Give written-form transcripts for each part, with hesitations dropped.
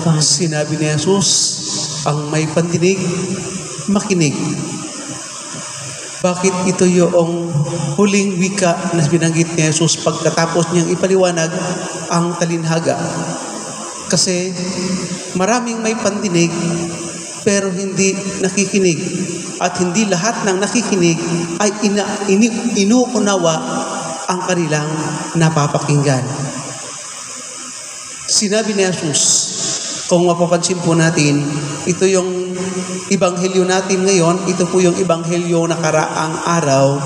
kalooban. Sinabi ni Jesus, ang may pandinig, makinig. Bakit ito yung huling wika na binanggit ni Jesus pagkatapos niyang ipaliwanag ang talinhaga? Kasi maraming may pandinig pero hindi nakikinig. At hindi lahat ng nakikinig ay inuunawa ang kanilang napapakinggan. Sinabi ni Jesus, kung mapapansin po natin, ito yung ebanghelyo natin ngayon, ito po yung ebanghelyo na karaang araw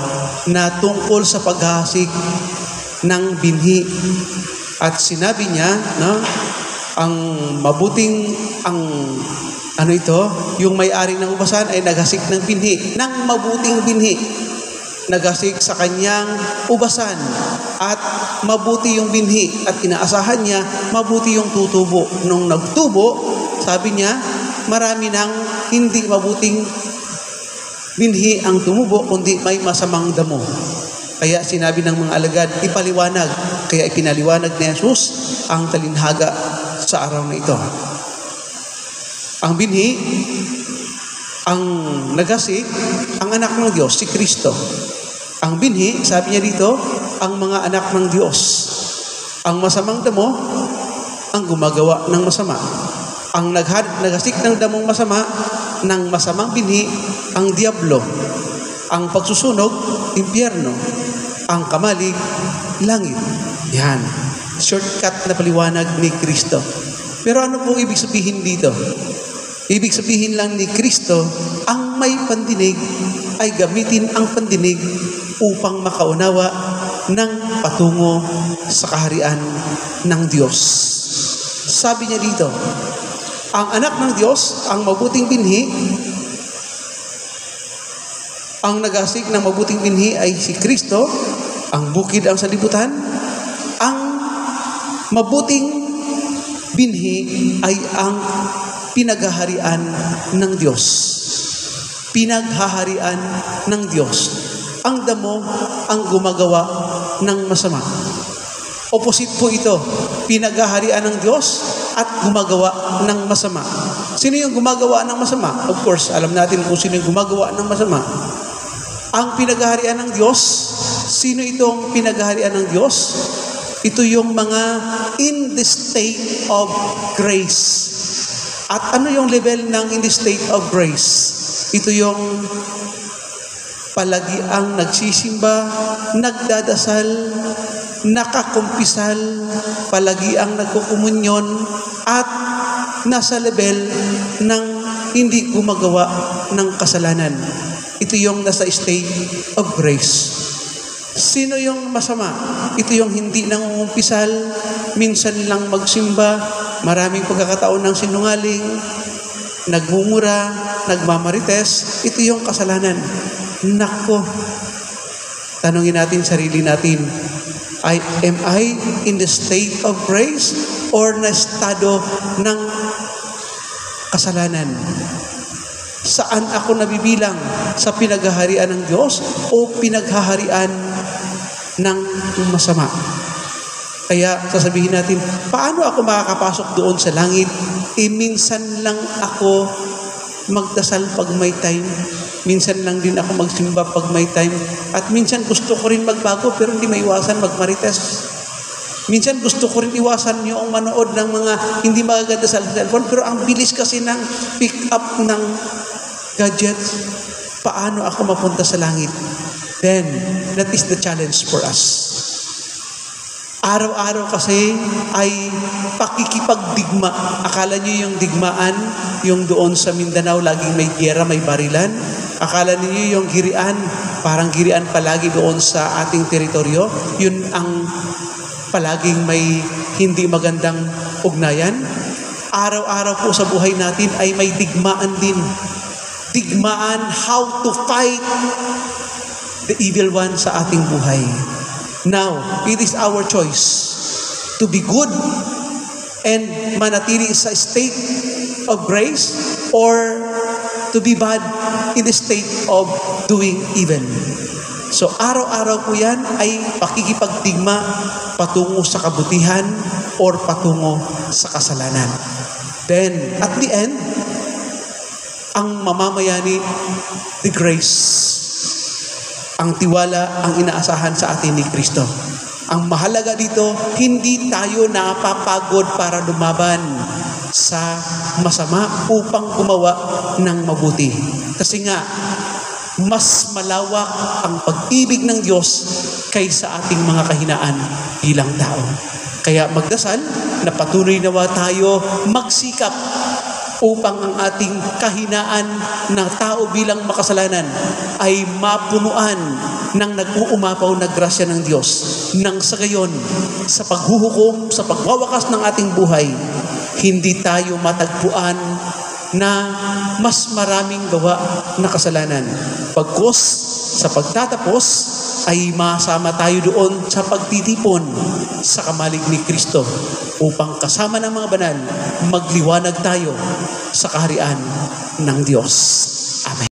na tungkol sa paghahasik ng binhi. At sinabi niya, no, ang mabuting, yung may-ari ng ubasan ay naghasik ng binhi, ng mabuting binhi. Naghasik sa kanyang ubasan at mabuti yung binhi at inaasahan niya mabuti yung tutubo. Nung nagtubo, sabi niya, marami ng hindi mabuting binhi ang tumubo, kundi may masamang damo. Kaya sinabi ng mga alagad, ipaliwanag. Kaya ipinaliwanag ni Jesus ang talinhaga sa araw na ito. Ang binhi, ang naghasik, ang anak ng Diyos, si Kristo. Ang binhi, sabi niya dito, ang mga anak ng Diyos. Ang masamang damo, ang gumagawa ng masama. Ang naghasik ng damong masama, ng masamang binhi, ang diablo. Ang pagsusunog, impyerno. Ang kamalig, langit. Yan. Shortcut na paliwanag ni Kristo. Pero ano po ibig sabihin dito? Ibig sabihin lang ni Kristo, ang may pandinig ay gamitin ang pandinig upang makaunawa ng patungo sa kaharian ng Diyos. Sabi niya dito, ang anak ng Diyos, ang mabuting binhi, ang naghasik ng mabuting binhi ay si Kristo, ang bukid ang sanlibutan, ang mabuting binhi ay ang pinaghaharian ng Diyos. Pinaghaharian ng Diyos. Ang damo ang gumagawa ng masama. Opposite po ito. Pinaghaharian ng Diyos at gumagawa ng masama. Sino yung gumagawa ng masama? Of course, alam natin kung sino yung gumagawa ng masama. Ang pinaghaharian ng Diyos, sino itong pinaghaharian ng Diyos? Ito yung mga in the state of grace. At ano yung level ng in the state of grace? Ito yung palagi ang nagsisimba, nagdadasal, nakakumpisal, palagi ang nagkukumunyon, at nasa level ng hindi gumagawa ng kasalanan. Ito yung nasa state of grace. Sino yung masama? Ito yung hindi nangungumpisal, minsan lang magsimba, maraming pagkakataon ng sinungaling, nagmumura, nagmamarites. Ito yung kasalanan. Nako, tanungin natin sarili natin, am I in the state of grace or na estado ng kasalanan? Saan ako nabibilang? Sa pinaghaharian ng Diyos o pinaghaharian ng masama? Kaya sasabihin natin, paano ako makakapasok doon sa langit? Minsan lang ako magdasal pag may time. Minsan lang din ako magsimba pag may time. At minsan gusto ko rin magbago pero hindi maiwasan magmarites. Minsan gusto ko rin iwasan yung manood ng mga hindi magaganda sa cellphone pero ang bilis kasi ng pick up ng gadgets. Paano ako mapunta sa langit? Then, that is the challenge for us. Araw-araw kasi ay pakikipagdigma. Akala niyo yung digmaan, yung doon sa Mindanao, laging may giyera, may barilan. Akala niyo yung girian, parang girian palagi doon sa ating teritoryo. Yun ang palaging may hindi magandang ugnayan. Araw-araw po sa buhay natin ay may digmaan din. Digmaan how to fight the evil one sa ating buhay. Now, it is our choice to be good and manatili sa state of grace or to be bad in the state of doing evil. So, araw-araw po yan ay pakikipagdigma patungo sa kabutihan or patungo sa kasalanan. Then, at the end, ang mamamayani, the grace, ang tiwala, ang inaasahan sa atin ni Kristo. Ang mahalaga dito, hindi tayo napapagod para lumaban sa masama upang gumawa ng mabuti. Kasi nga, mas malawak ang pag-ibig ng Diyos kaysa ating mga kahinaan bilang tao. Kaya magdasal na patuloy nawa tayo magsikap upang ang ating kahinaan na tao bilang makasalanan ay mapunuan ng nag-uumapaw na grasya ng Diyos. Nang sa gayon, sa paghuhukom, sa pagwawakas ng ating buhay, hindi tayo matagpuan na mas maraming gawa na kasalanan. Pagkos sa pagtatapos, ay masama tayo doon sa pagtitipon sa kamalig ni Kristo upang kasama ng mga banal, magliwanag tayo sa kaharian ng Diyos.